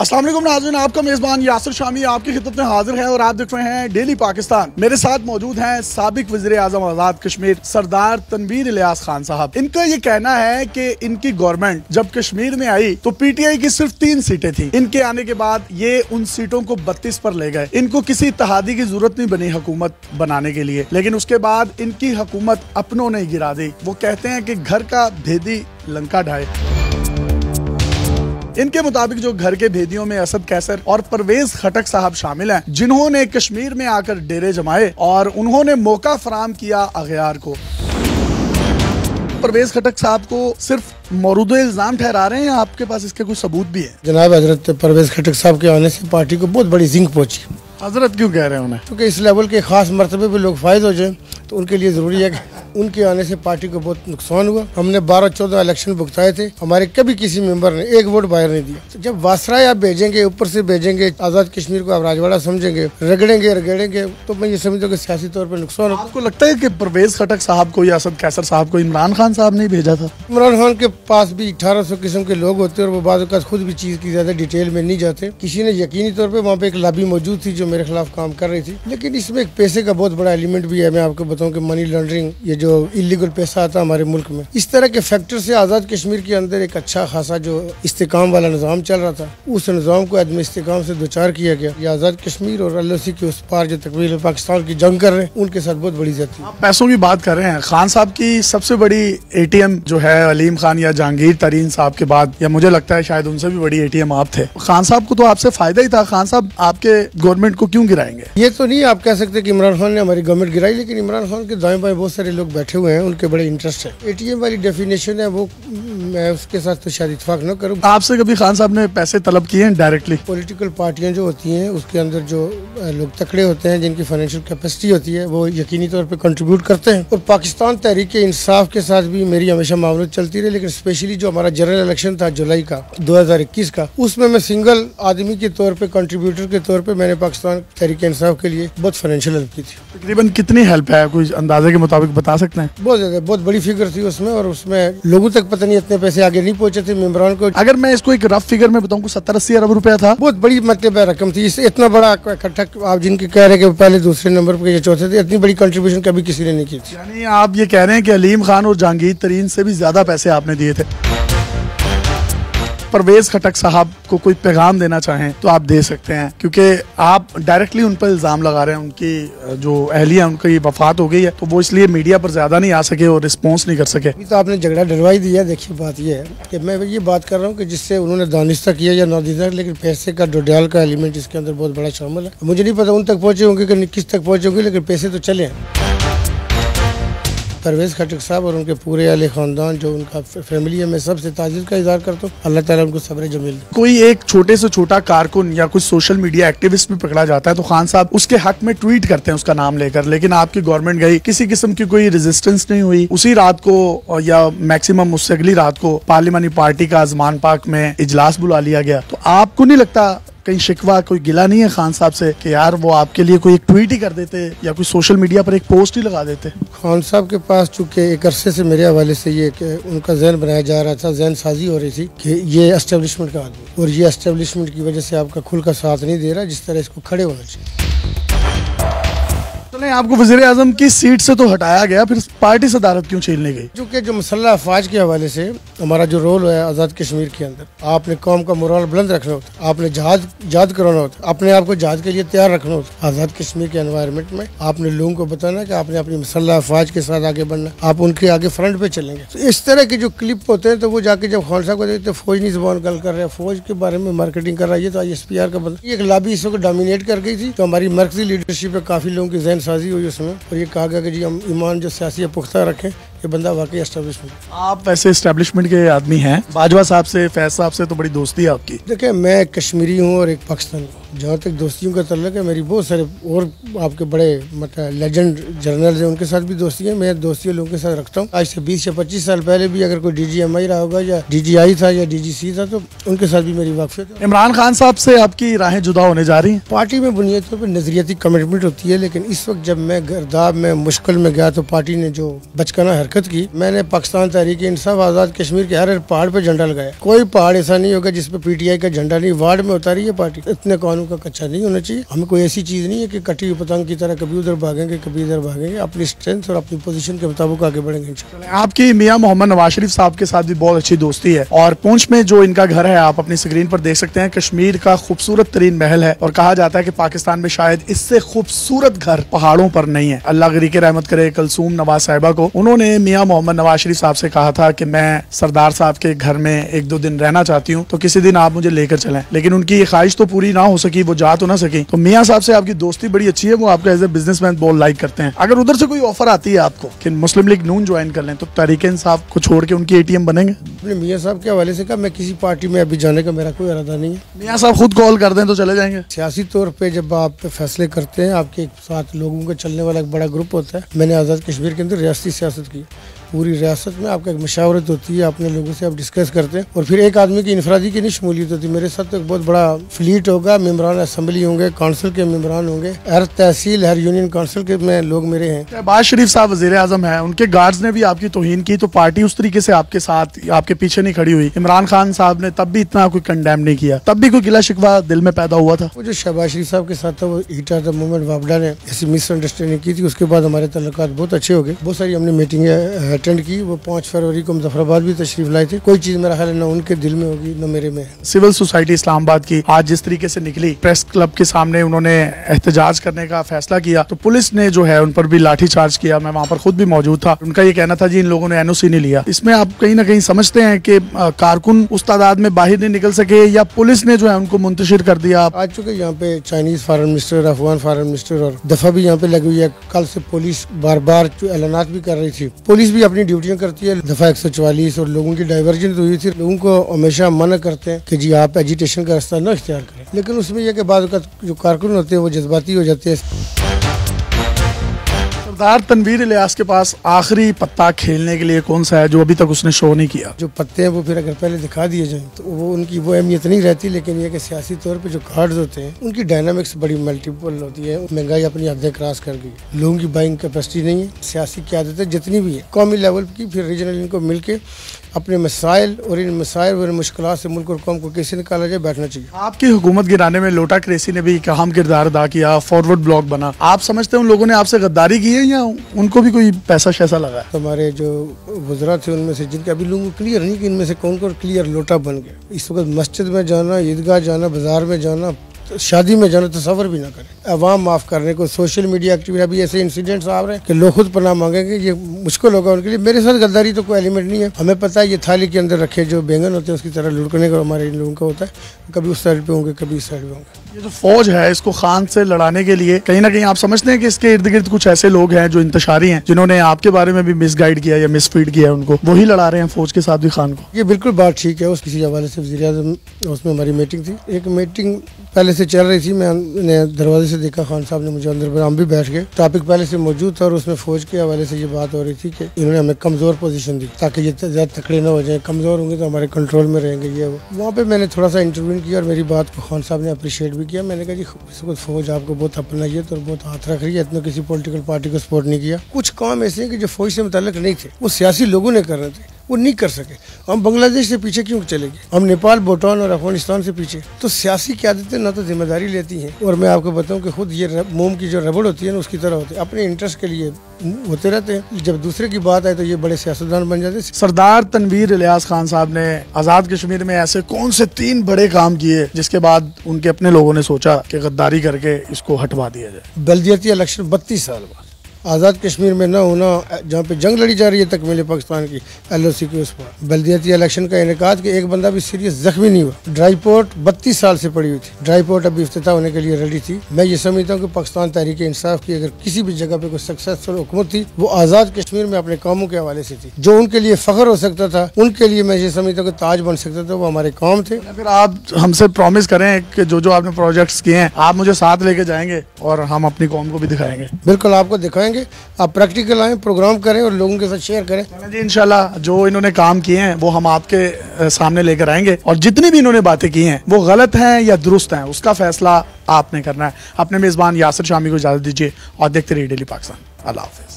अस्सलाम वालेकुम नाज़रीन, आपका मेज़बान यासिर शामी आपकी खिदमत में हाजिर है और आप देख रहे हैं डेली पाकिस्तान। मेरे साथ मौजूद हैं साबिक वज़ीर आज़म आज़ाद कश्मीर सरदार तनवीर इलियास खान साहब। इनका ये कहना है कि इनकी गवर्नमेंट जब कश्मीर में आई तो PTI की सिर्फ 3 सीटें थी। इनके आने के बाद ये उन सीटों को 32 पर ले गए। इनको किसी इत्तेहादी की जरूरत नहीं बनी हुकूमत बनाने के लिए, लेकिन उसके बाद इनकी हुकूमत अपनों ने गिरा दी। वो कहते हैं कि घर का भेदी लंका ढाए। इनके मुताबिक जो घर के भेदियों में असद कैसर और परवेज खटक साहब शामिल हैं, जिन्होंने कश्मीर में आकर डेरे जमाए और उन्होंने मौका फराम किया अगयार को। परवेज खटक साहब को सिर्फ मौरूद इल्जाम ठहरा रहे हैं, आपके पास इसके कुछ सबूत भी है? जनाब हजरत परवेज खटक साहब के आने से पार्टी को बहुत बड़ी जिंक पहुंची। हजरत क्यों कह रहे हैं उन्हें? क्योंकि इस लेवल के खास मरतबे पे लोग फायद हो जाए तो उनके लिए जरूरी है कि उनके आने से पार्टी को बहुत नुकसान हुआ। हमने 12-14 इलेक्शन भुगताए थे, हमारे कभी किसी मेंबर ने एक वोट बाहर नहीं दिया। तो जब वासराय आप भेजेंगे, ऊपर से भेजेंगे, आजाद कश्मीर को आप राजवाड़ा समझेंगे, रगड़ेंगे, तो मैं ये समझता हूँ कि सियासी तौर पर नुकसान होगा। आपको लगता है कि परवेज खटक साहब को या असद कैसर साहब को इमरान खान साहब ने भेजा था? इमरान खान के पास भी 1800 किस्म के लोग होते हैं और वो बाद खुद भी चीज की ज्यादा डिटेल में नहीं जाते। किसी ने यकीनी तौर पर वहाँ पे एक लाबी मौजूद थी जो मेरे खिलाफ काम कर रही थी, लेकिन इसमें एक पैसे का बहुत बड़ा एलिमेंट भी है। मैं आपको बताऊं कि मनी लॉन्ड्रिंग, ये जो इलीगल पैसा आता है हमारे मुल्क में, इस तरह के फैक्टर से आज़ाद कश्मीर के अंदर एक अच्छा खासा जो इस्तेकाम वाला निज़ाम चल रहा था, उस निज़ाम को अदम इस्तेकाम से दोचार किया गया। ये आज़ाद कश्मीर और LOC के उस पार जो तकमील पाकिस्तान की जंग कर रहे हैं, उनके साथ बहुत बड़ी जाती है। पैसों की बात कर रहे हैं, खान साहब की सबसे बड़ी ATM जो है अलीम खान या जहांगीर तरीन साहब के बाद, या मुझे लगता है शायद उनसे भी बड़ी ATM आप थे। खान साहब को तो आपसे फायदा ही था, खान साहब आपके गवर्नमेंट को क्यों गिराएंगे? ये तो नहीं आप कह सकते कि इमरान खान ने हमारी गवर्नमेंट गिराई, लेकिन इमरान खान के दाएं बाएं बहुत सारे लोग बैठे हुए हैं, उनके बड़े इंटरेस्ट है। ATM वाली डेफिनेशन है वो, मैं उसके साथ तो शायद इत्तेफाक न करूँ। आपसे कभी खान साहब ने पैसे तलब किए हैं डायरेक्टली? पॉलिटिकल पार्टियां जो होती हैं उसके अंदर जो लोग तकड़े होते हैं, जिनकी फाइनेंशियल कैपेसिटी होती है, वो यकीनी तौर पे कंट्रीब्यूट करते हैं। और पाकिस्तान तहरीक इंसाफ के साथ भी मेरी हमेशा मामूलत चलती रही, लेकिन स्पेशली जो हमारा जनरल इलेक्शन था जुलाई का 2021 का, उसमें मैं सिंगल आदमी के तौर पे, कंट्रीब्यूटर के तौर पे मैंने पाकिस्तान तहरीक इंसाफ के लिए बहुत फाइनेंशियल हेल्प की थी। तकरीबन कितनी हेल्प है, कोई अंदाजे के मुताबिक बता सकते हैं? बहुत ज्यादा, बहुत बड़ी फिगर थी उसमें, और उसमें लोगों तक पता नहीं इतने पैसे आगे नहीं पहुंचे थे मेंबरान को। अगर मैं इसको एक रफ फिगर में बताऊं, 70-80 अरब रुपया था। बहुत बड़ी मतलब रकम थी। इससे इतना बड़ा इकट्ठा आप जिनके कह रहे हैं कि पहले दूसरे नंबर पर या चौथे थे, इतनी बड़ी कंट्रीब्यूशन कभी किसी ने नहीं की थी। यानी आप ये कह रहे हैं कि अलीम खान और जहांगीर तरीन से भी ज्यादा पैसे आपने दिए थे। परवेज खटक साहब को कोई पैगाम देना चाहें तो आप दे सकते हैं, क्योंकि आप डायरेक्टली उन पर इल्जाम लगा रहे हैं। उनकी जो अहलिया, उनकी वफात हो गई है, तो वो इसलिए मीडिया पर ज्यादा नहीं आ सके और रिस्पॉन्स नहीं कर सके। तो आपने झगड़ा डरवाई दिया। देखिए बात ये है कि मैं ये बात कर रहा हूँ कि जिससे उन्होंने दानिस्ता किया या नादिस्ता, लेकिन पैसे का डोडियाल का एलिमेंट इसके अंदर बहुत बड़ा शामिल है। मुझे नहीं पता उन तक पहुंचे होंगे कि किस तक पहुंचे होंगे, लेकिन पैसे तो चले हैं। परवेज खटक साहब और उनके पूरे अहले खानदान जो उनका फैमिली है, मैं सबसे ताज़ीज़ का इज़हार करता हूँ। अल्लाह ताला उनको सब्र जमील दे। कोई एक छोटे से छोटा कारकुन या कुछ सोशल मीडिया एक्टिविस्ट भी पकड़ा जाता है तो खान साहब उसके हक में ट्वीट करते हैं उसका नाम लेकर, लेकिन आपकी गवर्नमेंट गई, किसी किस्म की कोई रेजिस्टेंस नहीं हुई। उसी रात को या मैक्सिमम उससे अगली रात को पार्लिमानी पार्टी का अजमान पाक में इजलास बुला लिया गया। तो आपको नहीं लगता कहीं शिकवा, कोई गिला नहीं है खान साहब से कि यार वो आपके लिए कोई एक ट्वीट ही कर देते या कोई सोशल मीडिया पर एक पोस्ट ही लगा देते? खान साहब के पास चूंकि एक अरसे से मेरे हवाले से ये कि उनका जहन बनाया जा रहा था, जहन साजी हो रही थी कि ये एस्टेब्लिशमेंट का आदमी, और ये एस्टेब्लिशमेंट की वजह से आपका खुल का साथ नहीं दे रहा, जिस तरह इसको खड़े होना चाहिए। चलें, आपको वज़ीर आज़म की सीट से तो हटाया गया, फिर पार्टी सदारत क्यों छीनने गई? चूँकि जो मुसल्लह अफवाज के हवाले से हमारा जो रोल है आज़ाद कश्मीर के अंदर, आपने कौम का मोरल बुलंद रखना होता, आपने जहाद कराना होता, अपने आप को जहाद के लिए तैयार रखना होता। आज़ाद कश्मीर के एनवायरनमेंट में आपने लोगों को बताना कि आपने अपनी मुसल्लह अफवाज के साथ आगे बढ़ना, आप उनके आगे फ्रंट पे चलेंगे। तो इस तरह के जो क्लिप होते हैं, तो वो जाके जब खान साहब को देखते फौज नहीं जबान गल कर रहे हैं, फौज के बारे में मार्केटिंग कर रहा है, ये तो ISPR का बंदा, एक लाबी इस वक्त डोमिनेट कर गई थी। तो हमारी मरकजी लीडरशिप पे काफी लोगों की जहन साजी हुई उसमें, और ये कहा गया कि जी हम ईमान जो सियासी पुख्ता रखें, ये बंदा वाकई एस्टेब्लिशमेंट। आप वैसे एस्टेब्लिशमेंट के आदमी हैं, बाजवा साहब से, फैज साहब से तो बड़ी दोस्ती है आपकी। देखिए मैं कश्मीरी हूँ और एक पाकिस्तानी हूँ, जहाँ तक दोस्तियों का तल्लुक है, मेरी बहुत सारे और आपके बड़े मतलब लेजेंड जर्नल्स हैं, उनके साथ भी दोस्ती है। मैं दोस्तियों लोगों के साथ रखता हूँ। आज से 20 या 25 साल पहले भी अगर कोई DGMI रहा होगा या DGI था या DGC था, तो उनके साथ भी मेरी वाकफियत है। इमरान खान साहब से आपकी राहें जुदा होने जा रही हैं? पार्टी में बुनियादी तौर पर नजरियाती कमिटमेंट होती है, लेकिन इस वक्त जब मैं गर्दाब में मुश्किल में गया तो पार्टी ने जो बचकाना हरकत की, मैंने पाकिस्तान तहरीक इंसाफ आजाद कश्मीर के हर पहाड़ पे झंडा लगाया। कोई पहाड़ ऐसा नहीं होगा जिसपे PTI का झंडा नहीं वार्ड में उतारी है पार्टी। इतने कानून का कच्चा नहीं होना चाहिए। हमें कोई ऐसी चीज नहीं है कि कटी हुई पतंग की तरह कभी उधर भागेंगे कभी इधर भागेंगे। अपनी स्ट्रेंथ और अपनी पोजीशन के मुताबिक आगे बढ़ेंगे। आपकी मियां मोहम्मद नवाज शरीफ साहब के साथ भी बहुत अच्छी दोस्ती है और पुंछ में जो इनका घर है आप अपनी स्क्रीन पर देख सकते हैं। कश्मीर का खूबसूरत तरीन महल है और कहा जाता है कि पाकिस्तान में शायद इससे खूबसूरत घर पहाड़ों पर नहीं है। अल्लाह गरीके रहमत करे कलसूम नवाज साहिबा को। उन्होंने मियां मोहम्मद नवाज शरीफ साहब से कहा था कि मैं सरदार साहब के घर में 1-2 दिन रहना चाहती हूँ, तो किसी दिन आप मुझे लेकर चलें। लेकिन उनकी ये ख्वाहिश तो पूरी ना हो सकी, वो जा तो ना सकी। तो मियां साहब से आपकी दोस्ती बड़ी अच्छी है, वो आपको एज ए बिजनेसमैन बहुत लाइक करते हैं। अगर उधर से कोई ऑफर आती है आपको कि मुस्लिम लीग नून ज्वाइन कर लें, तो तहरीक इंसाफ को छोड़ के उनकी ATM बनेंगे? अपने मियां साहब के हवाले से कहा, मैं किसी पार्टी में अभी जाने का मेरा कोई इरादा नहीं है। मियां साहब खुद कॉल कर दें तो चले जाएंगे? सियासी तौर पे जब आप फैसले करते हैं, आपके साथ लोगों का चलने वाला एक बड़ा ग्रुप होता है। मैंने आज़ाद कश्मीर के अंदर रियासती सियासत की। पूरी रियासत में आपका एक मशावरत होती है, अपने लोगों से आप डिस्कस करते हैं और फिर एक आदमी की इनफरादी की नहीं शमूलियत होती। मेरे साथ तो एक बहुत बड़ा फ्लीट होगा, मेम्बरान असम्बली होंगे, काउंसिल के मेम्बरान होंगे, हर तहसील हर यूनियन काउंसिल के में लोग मेरे हैं। शहबाज शरीफ साहब वज़ीर आज़म हैं, उनके गार्ड्स ने भी आपकी तौहीन की तो पार्टी उस तरीके से आपके साथ आपके पीछे नहीं खड़ी हुई। इमरान खान साहब ने तब भी इतना कोई कंडेम नहीं किया, तब भी कोई गिला शिकवा दिल में पैदा हुआ था? वो जो शहबाज शरीफ साहब के साथ था, वो हीट ऑफ द मोमेंट वापडा ने ऐसी मिसअंडरस्टैंडिंग की थी। उसके बाद हमारे तल्लुकात बहुत अच्छे हो गए। बहुत सारी हमने मीटिंग अटेंड की। वो 5 फरवरी को मुजफ्फराबाद भी तशरीफ लाए थे। कोई चीज मेरा ख्याल है न उनके दिल में होगी न मेरे में। सिविल सोसाइटी इस्लामाबाद की आज जिस तरीके से निकली, प्रेस क्लब के सामने उन्होंने एहतजाज करने का फैसला किया, तो पुलिस ने जो है उन पर भी लाठी चार्ज किया। मैं वहाँ पर खुद भी मौजूद था। उनका ये कहना था जी इन लोगों ने NOC नहीं लिया। इसमें आप कहीं ना कहीं समझते हैं कि कारकुन उस तादाद में बाहर नहीं निकल सके या पुलिस ने जो है उनको मुंतशिर कर दिया? आज चुके यहाँ पे Chinese foreign minister, Afghan foreign minister और दफा भी यहाँ पे लगी हुई है। कल से पुलिस बार बार ऐलानात भी कर रही थी। पुलिस भी अपनी ड्यूटियां करती है। दफा 144 और लोगों की डाइवर्जन तो हुई थी। लोगों को हमेशा मना करते हैं कि जी आप एजिटेशन का रास्ता न इख्तियार करें, लेकिन उसमें यह कि बाद जो कारकुन होते हैं वो जज्बाती हो जाते हैं। सरदार तनवीर इलियास के पास आखिरी पत्ता खेलने के लिए कौन सा है जो अभी तक उसने शो नहीं किया? जो पत्ते हैं वो फिर अगर पहले दिखा दिए जाएं तो वो उनकी वो अहमियत नहीं रहती, लेकिन ये कि सियासी तौर पे जो कार्ड्स होते हैं उनकी डायनामिक्स बड़ी मल्टीपल होती है। महंगाई अपनी हदें क्रॉस कर गई, लोगों की बाइंग कैपेसिटी नहीं है। सियासी क़यादतें जितनी भी है कौमी लेवल की, फिर रीजनल, इनको मिल के अपने मसाइल और इन मसाइल और मुश्किलात से मुल्क और कौम को कैसे निकाला जाए, बैठना चाहिए। आपकी हुकूमत गिराने में लोटा क्रेसी ने भी एक अहम किरदार अदा किया, फॉरवर्ड ब्लॉक बना। आप समझते हैं उन लोगों ने आपसे गद्दारी की है या उनको भी कोई पैसा शैसा लगा है? हमारे जो वज़रा थे उनमें से जिनके अभी लोगों को क्लियर नहीं कि इनमें से कौन कौन क्लियर लोटा बन गया। इस वक्त मस्जिद में जाना, ईदगाह जाना, बाजार में जाना, शादी में जाना तसव्वुर भी ना करें। अवाम माफ़ करने को, सोशल मीडिया एक्टिविटी, अभी ऐसे इंसिडेंट्स आ रहे हैं कि लोग खुद पनाह मांगेंगे, ये मुश्किल होगा उनके लिए। मेरे साथ गद्दारी तो कोई एलिमेंट नहीं है। हमें पता है ये थाली के अंदर रखे जो बैंगन होते हैं उसकी तरह लुढ़कने का हमारे इन लोगों का होता है। कभी उस साइड पे होंगे, कभी इस साइड पे होंगे। ये जो फौज है इसको खान से लड़ाने के लिए कहीं ना कहीं आप समझते हैं कि इसके इर्द गिर्द कुछ ऐसे लोग हैं जो इंतशारी हैं, जिन्होंने आपके बारे में भी मिसगाइड किया या मिसफीड किया है, उनको वही लड़ा रहे हैं फौज के साथ भी खान को? ये बिल्कुल बात ठीक है। उस किसी हवाले से वज़ीर आज़म उसमें हमारी मीटिंग थी। एक मीटिंग पहले से चल रही थी। मैंने दरवाजे से देखा, खान साहब ने मुझे अंदर, हम भी बैठ गए। टॉपिक पहले से मौजूद था और उसमें फौज के हवाले से ये बात हो रही थी कि इन्होंने हमें कमज़ोर पोजीशन दी ताकि ये ज़्यादा तकड़े ना हो जाए। कमज़ोर होंगे तो हमारे कंट्रोल में रहेंगे। ये वो वहाँ पे मैंने थोड़ा सा इंटरव्यू किया और मेरी बात को खान साहब ने अप्रिशिएट भी किया। मैंने कहा जी फौज आपको बहुत अपना ये तो बहुत हाथ रख रही है, इतना किसी पॉलिटिकल पार्टी को सपोर्ट नहीं किया। कुछ काम ऐसे हैं कि जो फौज से मुताल्लिक नहीं थे, वो सियासी लोगों ने कर रहे थे, वो नहीं कर सके। हम बांग्लादेश से पीछे क्यों चले गए? हम नेपाल, भूटान और अफगानिस्तान से पीछे। तो सियासी क़यादतें ना तो जिम्मेदारी लेती हैं, और मैं आपको बताऊं कि खुद ये मोम की जो रबड़ होती है ना उसकी तरह होती है, अपने इंटरेस्ट के लिए होते रहते हैं। जब दूसरे की बात आए तो ये बड़े सियासतदान बन जाते हैं। सरदार तनवीर इलियास खान साहब ने आज़ाद कश्मीर में ऐसे कौन से 3 बड़े काम किए जिसके बाद उनके अपने लोगों ने सोचा कि गद्दारी करके इसको हटवा दिया जाए? बल्दियाती इलेक्शन 32 साल बाद आज़ाद कश्मीर में न होना, जहाँ पे जंग लड़ी जा रही है तकमील पाकिस्तान की LOC के उस पर बल्दियाती इलेक्शन का इनेकाद कि एक बंदा भी सीरियस जख्मी नहीं हुआ। ड्राई पोर्ट 32 साल से पड़ी हुई थी, ड्राई पोर्ट अभी इफ्तिताह होने के लिए रेडी थी। मैं ये समझता हूँ कि पाकिस्तान तहरीक इंसाफ की अगर किसी भी जगह पे कोई सक्सेसफुल हुकूमत थी वो आज़ाद कश्मीर में अपने कामों के हवाले से थी। जो उनके लिए फख्र हो सकता था, उनके लिए मैं ये समझता हूँ कि ताज बन सकता था, वो हमारे काम थे। फिर आप हमसे प्रॉमिस करें कि जो जो आपने प्रोजेक्ट्स किए हैं आप मुझे साथ लेके जाएंगे और हम अपनी कौम को भी दिखाएंगे। बिल्कुल आपको दिखाएंगे, आप प्रैक्टिकल आए, प्रोग्राम करें और लोगों के साथ शेयर करें। जी इंशाल्लाह जो इन्होंने काम किए हैं वो हम आपके सामने लेकर आएंगे और जितनी भी इन्होंने बातें की हैं वो गलत हैं या दुरुस्त हैं उसका फैसला आपने करना है। अपने मेज़बान यासिर शामी को इजाज़त दीजिए और देखते रहिए डेली पाकिस्तान। अल्लाह हाफ़िज़।